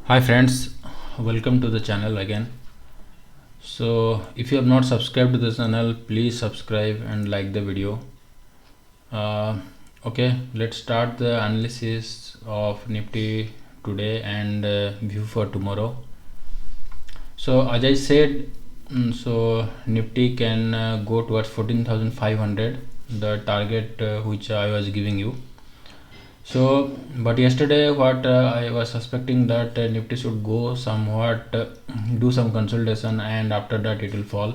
Hi friends, welcome to the channel again. So if you have not subscribed to the channel, please subscribe and like the video. Okay, let's start the analysis of Nifty today and view for tomorrow. So as I said, so Nifty can go towards 14,500, the target which I was giving you. So but yesterday what I was suspecting that Nifty should go somewhat do some consolidation and after that it will fall.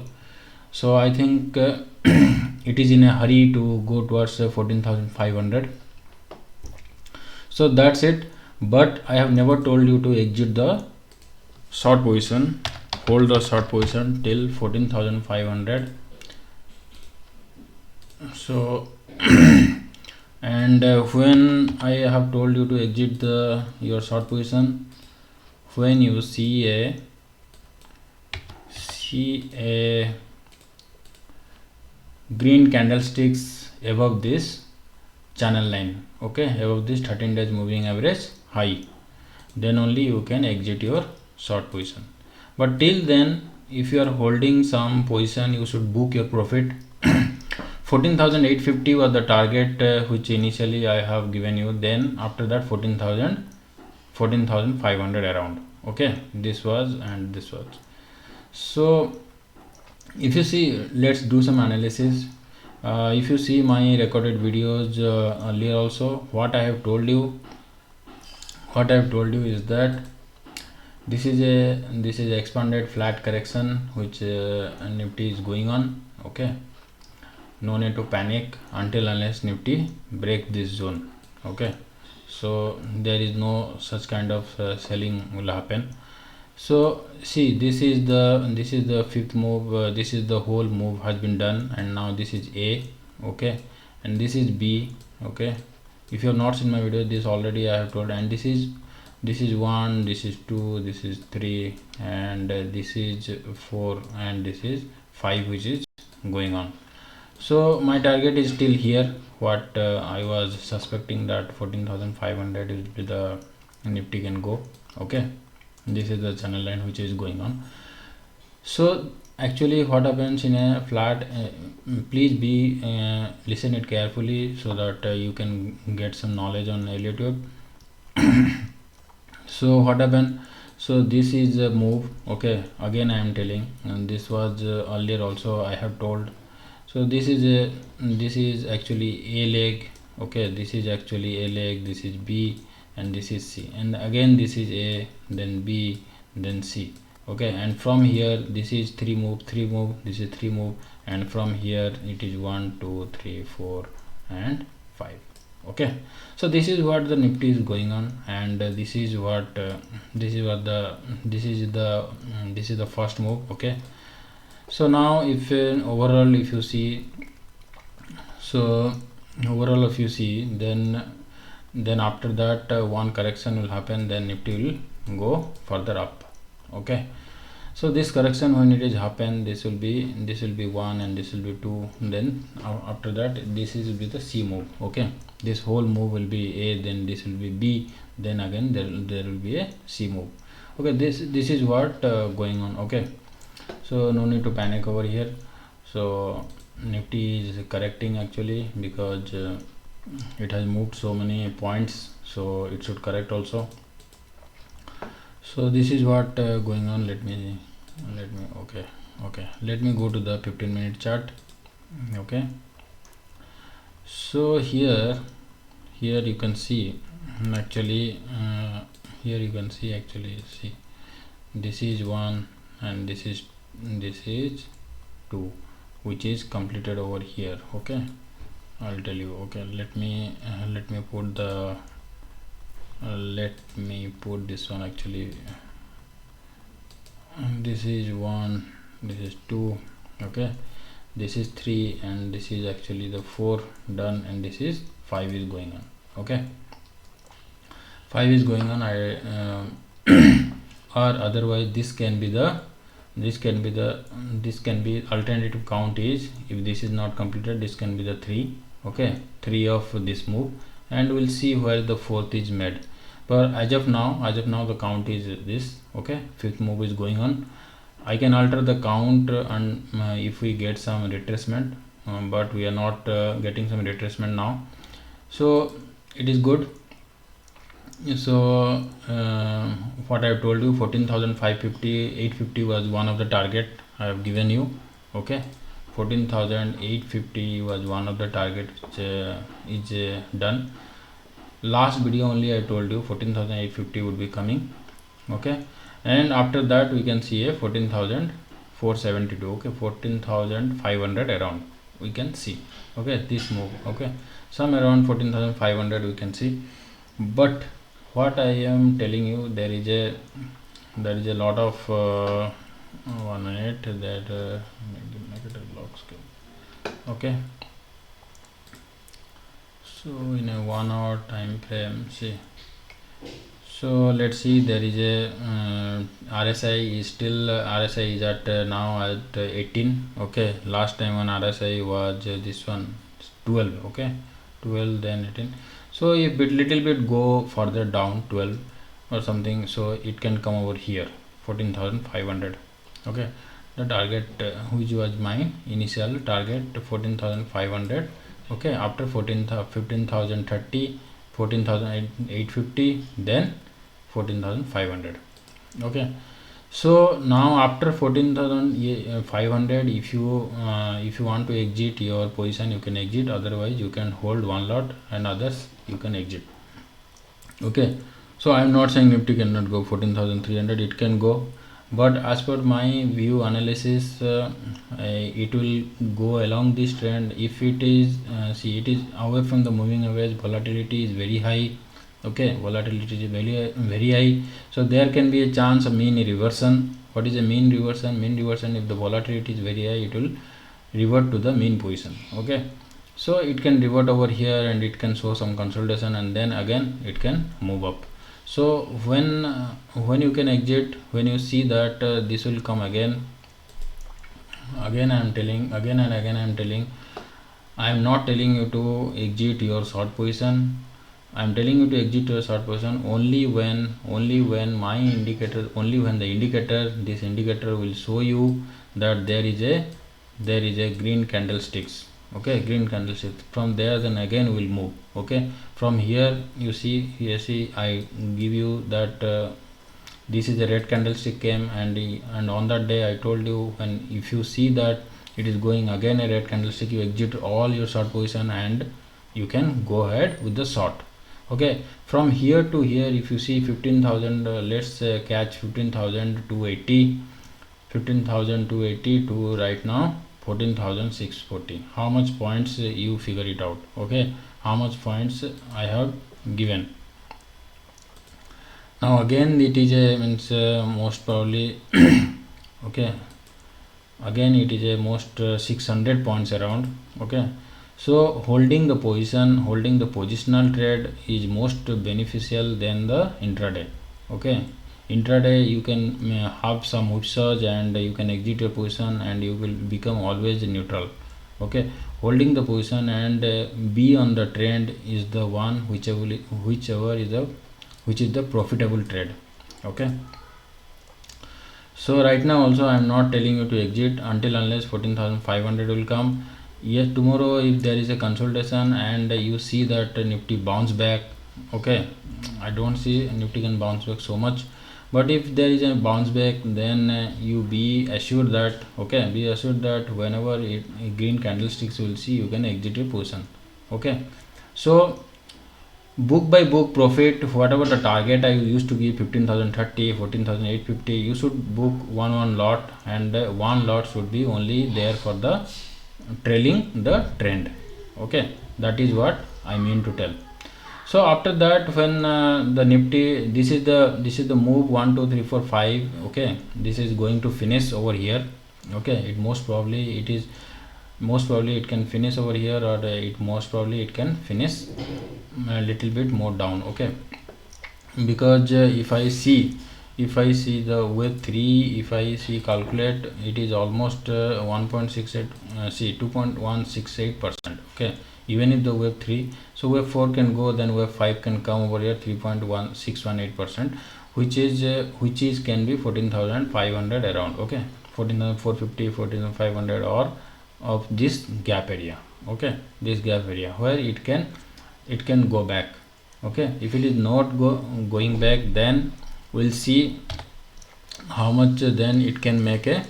So I think it is in a hurry to go towards 14,500. So that's it, but I have never told you to exit the short position, hold the short position till 14,500. So and when I have told you to exit your short position, when you see a green candlesticks above this channel line, okay, above this 13 days moving average high, then only you can exit your short position. But till then, if you are holding some position, you should book your profit. 14,850 was the target which initially I have given you. Then after that 14,500 around. Okay, this was and this was. So if you see, let's do some analysis. If you see my recorded videos earlier also, what I have told you is that this is a expanded flat correction which Nifty is going on. Okay, no need to panic until unless Nifty break this zone. Okay, so there is no such kind of selling will happen. So see, this is the fifth move. This is the whole move has been done, and now this is A. Okay, and this is B. Okay, if you have not seen my video, this already I have told, and this is 1, this is 2, this is 3, and this is 4, and this is 5, which is going on. So my target is still here. What I was suspecting that 14,500 is the Nifty can go. Okay, this is the channel line which is going on. So actually what happens in a flat, please be listen it carefully so that you can get some knowledge on YouTube. So what happened, so this is a move. Okay, again I am telling, and this was earlier also I have told. So this is actually A leg. Okay, this is actually A leg, this is B, and this is C, and again this is A, then B, then C. Okay, and from here this is 3 move, this is 3 move, and from here it is 1 2 3 4 and 5. Okay, so this is what the Nifty is going on, and this is the first move. Okay, so now if overall if you see, then after that one correction will happen, then Nifty will go further up. Okay, so this correction, when it is happen, this will be 1 and this will be 2, then after that this will be the C move. Okay, this whole move will be A, then this will be B, then again there will be a C move. Okay, this is what going on. Okay, so no need to panic over here. So Nifty is correcting actually because it has moved so many points, so it should correct also. So this is what going on. Let me okay, let me go to the 15-minute chart. Okay, so here you can see actually see, this is 1 and this is 2, which is completed over here. Okay, I'll tell you. Okay, let me put the this one actually. This is 1, this is 2. Okay, this is 3, and this is actually the 4 done, and this is 5 is going on. Okay, 5 is going on. Or otherwise this can be alternative count is, if this is not completed, this can be the 3. Okay, 3 of this move, and we'll see where the 4th is made. but as of now the count is this. Okay, fifth move is going on. I can alter the count and if we get some retracement, but we are not getting some retracement now, so it is good. So what I have told you, 14,550, 850 was one of the target I have given you. Okay, 14,850 was one of the target which is done. Last video only I told you 14,850 would be coming. Okay, and after that we can see a 14,472. okay, 14,500 around we can see. Okay, this move, okay, some around 14,500 we can see. But what I am telling you, there is a lot of 1 minute that negative log scale. Okay, so in a 1 hour time frame, see, so let's see, there is a RSI is still RSI is at now at 18. Okay, last time on RSI was this one 12. Okay, 12 then 18. So a little bit go further down 12 or something, so it can come over here 14,500. Okay, the target which was my initial target 14,500. okay, after 15,030, 14,850, then 14,500. okay, so now after 14,500, if you want to exit your position, you can exit, otherwise you can hold one lot and others you can exit. Okay, so I am not saying Nifty cannot go 14,300, it can go, but as per my view analysis, it will go along this trend. If it is see, it is away from the moving average, volatility is very high. Okay, volatility is very high, so there can be a chance of mean reversion. What is a mean reversion? Mean reversion, if the volatility is very high, it will revert to the mean position. Okay, so it can revert over here and it can show some consolidation, and then again it can move up. So when you can exit, when you see that this will come again I am telling, again and again I am telling, I am not telling you to exit your short position. I am telling you to exit your short position only when my indicator, only when the indicator, this indicator will show you that there is a green candlesticks. Okay, green candlestick. From there, then again will move. Okay, from here you see, here see, I give you that this is a red candlestick came, and on that day I told you, when if you see that it is going again a red candlestick, you exit all your short position and you can go ahead with the short. Okay, from here to here, if you see 15,000, let's catch 15,280, 15,280 to right now 14,640. How much points you figure it out? Okay, how much points I have given. Now again it is a means most probably okay, again it is a most 600 points around. Okay, so holding the positional trade is most beneficial than the intraday. Okay, intraday you can have some whipsaws and you can exit your position and you will become always neutral. Okay, holding the position and be on the trend is the one whichever is the profitable trade. Okay, so right now also I am not telling you to exit until unless 14,500 will come. Yes, tomorrow if there is a consolidation and you see that Nifty bounce back, okay, I don't see Nifty can bounce back so much, but if there is a bounce back, then you be assured that, okay, be assured that whenever green candlesticks will see, you can exit your position. Okay, so book by book profit, whatever the target I used to give 15,030, 14,850, you should book one lot, and one lot should be only there for the trailing the trend. Okay, that is what I mean to tell. So after that, when the Nifty, this is the move 1 2 3 4 5. Okay, this is going to finish over here. Okay, it most probably it can finish over here, or it most probably it can finish a little bit more down. Okay, because if I see the wave 3, if I see calculate, it is almost 1.68 see 2.168%. okay, even if the wave 3, so wave 4 can go, then wave 5 can come over here, 3.1618%, which is can be 14,500 around, okay, 14,450, 14,500, or of this gap area, okay, this gap area where it can go back, okay. If it is not going back, then we'll see how much then it can make a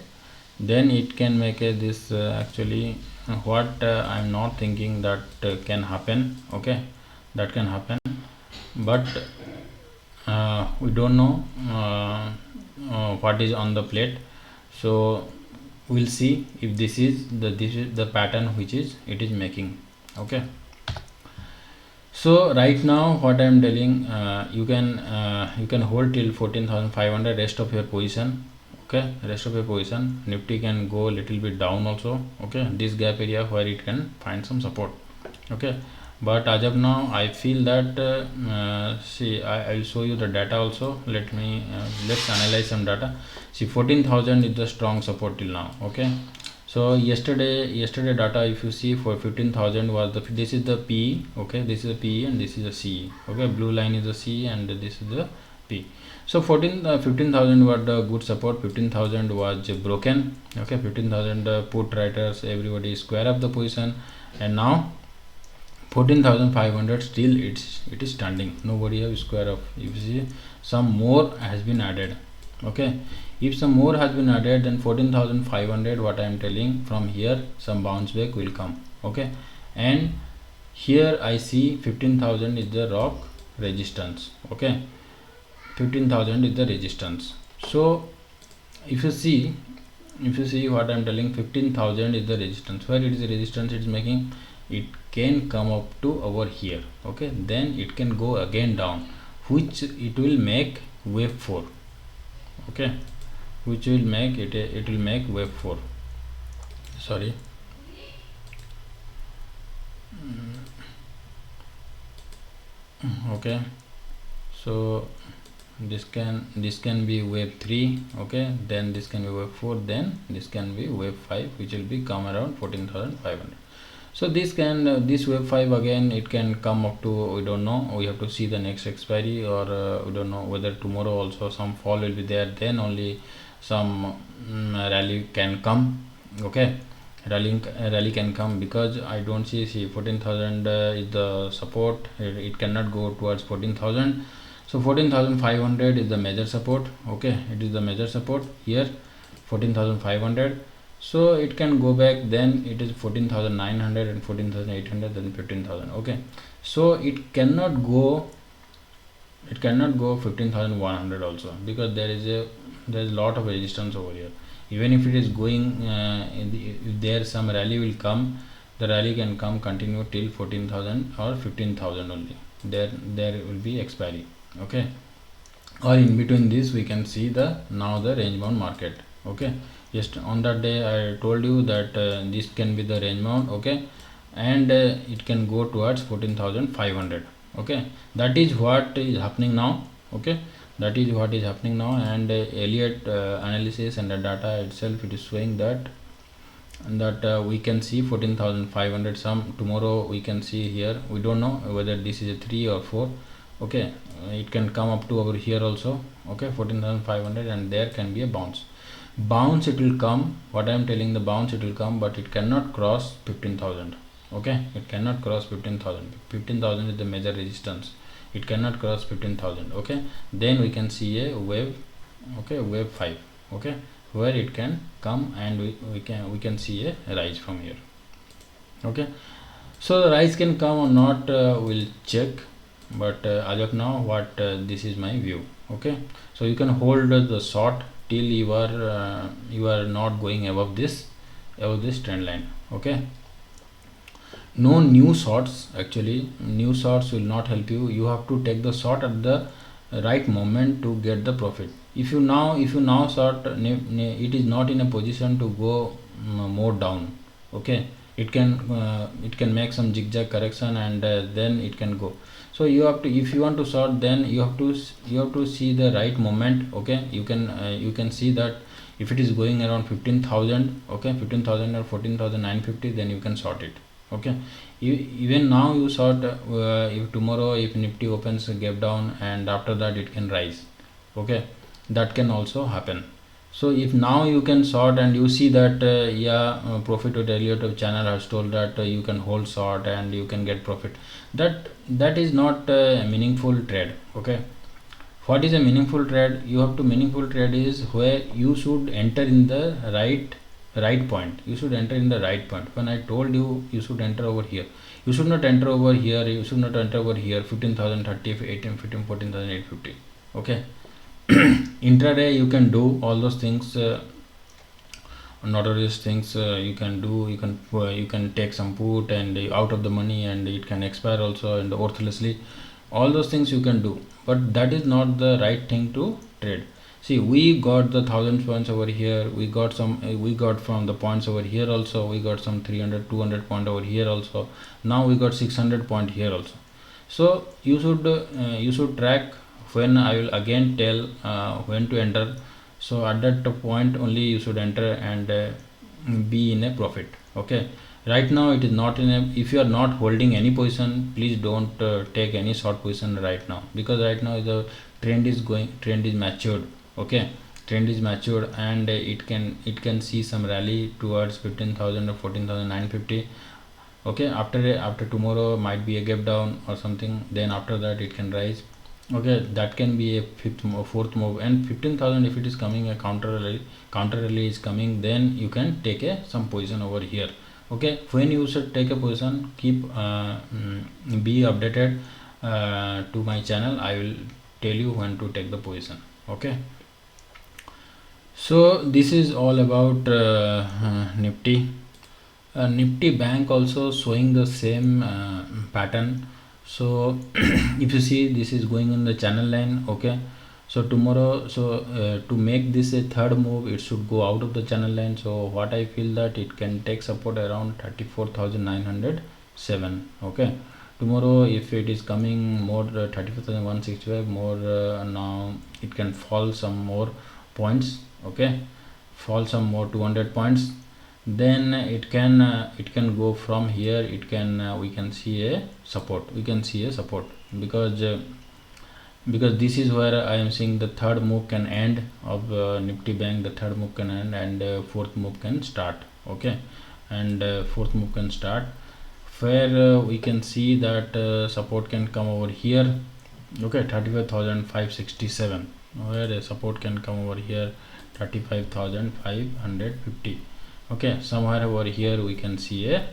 this actually what I'm not thinking that can happen, okay, that can happen, but we don't know what is on the plate. So we'll see if this is the pattern which it is making, okay. So right now what I am telling, you can hold till 14,500 rest of your position, okay, rest of your position. Nifty can go a little bit down also, okay, this gap area where it can find some support, okay. But as of now I feel that see, I will show you the data also. Let's analyze some data. See, 14,000 is the strong support till now, okay. So yesterday data, if you see, for 15,000 was this is the PE, okay, this is the PE and this is the CE, okay, blue line is the CE and this is the P. So 15,000 was the good support. 15,000 was broken, okay. 15,000 put writers, everybody square up the position, and now 14,500 still it is standing, nobody have square up. If you see, some more has been added, okay. If some more has been added, then 14,500, what I am telling, from here some bounce back will come, okay. And here I see 15,000 is the rock resistance, okay, 15,000 is the resistance. So if you see what I am telling, 15,000 is the resistance. Where it is the resistance, it is making, it can come up to over here, okay, then it can go again down, which it will make wave 4, okay, which will make it will make wave 4, sorry, okay. So this can be wave 3, okay, then this can be wave 4, then this can be wave 5, which will be come around 14,500. So this wave 5 again, it can come up to, we don't know, we have to see the next expiry, or we don't know whether tomorrow also some fall will be there, then only some rally can come, okay, rally can come, because I don't see 14,000 is the support, it cannot go towards 14,000. So 14,500 is the major support, okay, it is the major support here, 14,500. So it can go back, then it is 14,900 and 14,800, then 15,000, okay. So it cannot go 15,100 also, because there is a lot of resistance over here. Even if it is going, if there some rally will come, the rally can come continue till 14,000 or 15,000 only, there will be expiry, okay. Or in between this we can see now the range bound market, okay. Just on that day I told you that this can be the range bound, okay, and it can go towards 14,500, okay. That is what is happening now, okay, that is what is happening now. And Elliott analysis and the data itself, it is showing that we can see 14,500 some tomorrow. We can see here, we don't know whether this is a 3 or 4, okay, it can come up to over here also, okay, 14,500, and there can be a bounce, it will come, what I am telling, the bounce it will come, but it cannot cross 15,000, okay, it cannot cross 15,000. 15,000 is the major resistance, it cannot cross 15,000, okay. Then we can see a wave, okay, wave 5, okay, where it can come, and we can see a rise from here, okay. So the rise can come or not, we'll check, but as of now what this is my view, okay. So you can hold the short till you are not going above this trend line, okay. No new shorts, actually new shorts will not help you. You have to take the short at the right moment to get the profit. If you now short, it is not in a position to go more down, okay. It can make some zigzag correction, and then it can go. So you have to, if you want to short, then you have to see the right moment, okay. You can see that if it is going around 15,000, okay, 15,000 or 14,950, then you can short it, Okay, even now you short, if tomorrow if Nifty opens a gap down and after that it can rise. Okay, that can also happen. So if now you can short and you see that Profit with Elliott of channel has told that you can hold short and you can get profit, that is not a meaningful trade. Okay, what is a meaningful trade? You have to meaningful trade is where you should enter in the right point. You should enter in the right point. When I told you you should enter over here, you should not enter over here, you should not enter over here 15,030, 18, 15, 14,850. Okay, intraday you can do all those things, notorious things you can do. You can take some put and out of the money, and it can expire also, and worthlessly, all those things you can do, but that is not the right thing to trade. See, we got the 1,000 points over here, we got we got from the points over here also, we got some 300 200 point over here also, now we got 600 point here also. So you should track. When I will again tell when to enter, so at that point only you should enter and be in a profit. Okay, right now it is not in a, if you are not holding any position, please don't take any short position right now, because right now the trend is matured. Okay, trend is matured, and it can see some rally towards 15,000 or 14,950. Okay, after tomorrow might be a gap down or something, then after that it can rise. Okay, that can be a fourth move, and 15,000 if it is coming a counter rally is coming, then you can take some position over here. Okay, when you should take a position, keep be updated to my channel. I will tell you when to take the position. Okay, so this is all about Nifty. Nifty Bank also showing the same pattern. So if you see, this is going in the channel line. Okay, so tomorrow, to make this a third move, it should go out of the channel line. So what I feel that it can take support around 34,907. okay, tomorrow if it is coming more 34,165 more, now it can fall some more points. Okay, fall some more 200 points, then it can go from here. It can we can see a support, because this is where I am seeing the third move can end of Nifty Bank. The third move can end, and fourth move can start. Okay, and fourth move can start, where we can see that support can come over here. Okay, 35,567, where the support can come over here, 35,550. okay, somewhere over here we can see a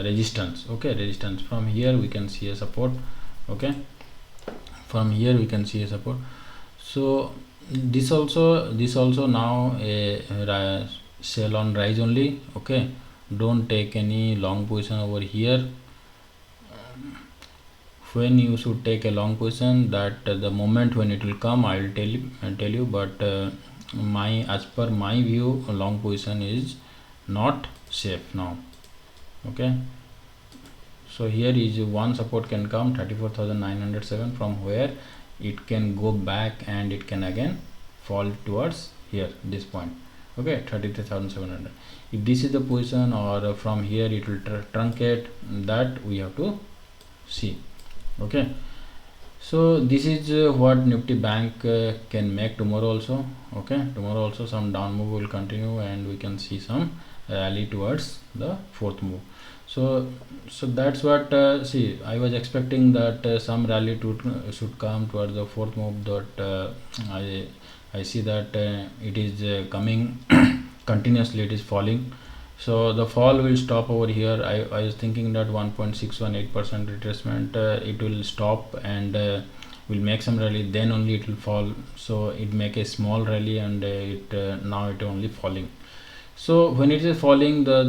resistance. Okay, resistance. From here we can see a support. Okay, from here we can see a support. So this also now a sell on rise only. Okay, don't take any long position over here. When you should take a long position, that the moment when it will come, I will tell you, but as per my view, a long position is not safe now. Okay, so here is one support can come, 34,907, from where it can go back and it can again fall towards here, this point. Okay, 33,700. if this is the position, or from here it will truncate, that we have to see. Okay, so this is what Nifty Bank can make tomorrow also. Okay, tomorrow also some down move will continue, and we can see some rally towards the fourth move. So that's what see, I was expecting that some rally should come towards the fourth move, that I see that it is coming continuously, it is falling. So the fall will stop over here. I was thinking that 1.618% retracement, it will stop and will make some rally, then only it will fall. So it make a small rally, and now it only falling. So when it is falling, the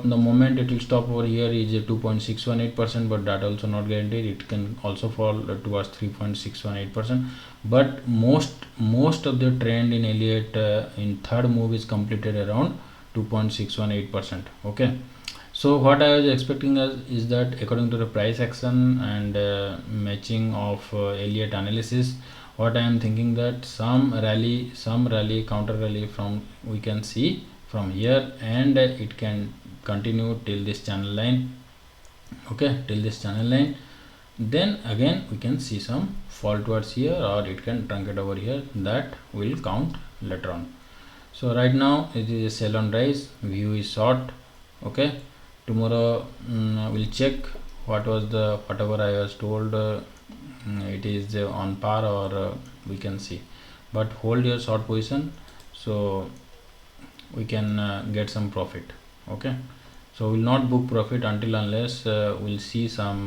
moment it will stop over here is 2.618%, but that also not guaranteed. It can also fall towards 3.618%, but most of the trend in Elliott in third move is completed around 2.618%. okay, so what I was expecting is that according to the price action and matching of Elliott analysis, what I am thinking that some rally counter rally from we can see from here, and it can continue till this channel line. okay, till this channel line. Then again we can see some fall towards here, or it can truncate over here. That will count later on. So right now it is a sell on rise, view is short. Okay, tomorrow we'll check what was the whatever I was told, it is on par, or we can see, but hold your short position so we can get some profit. Okay, so we'll not book profit until unless we'll see some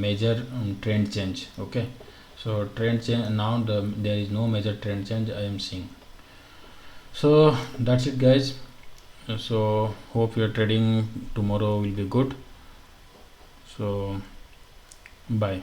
major trend change. Okay, so trend change now, there is no major trend change I am seeing. So that's it guys. So hope your trading tomorrow will be good. So bye.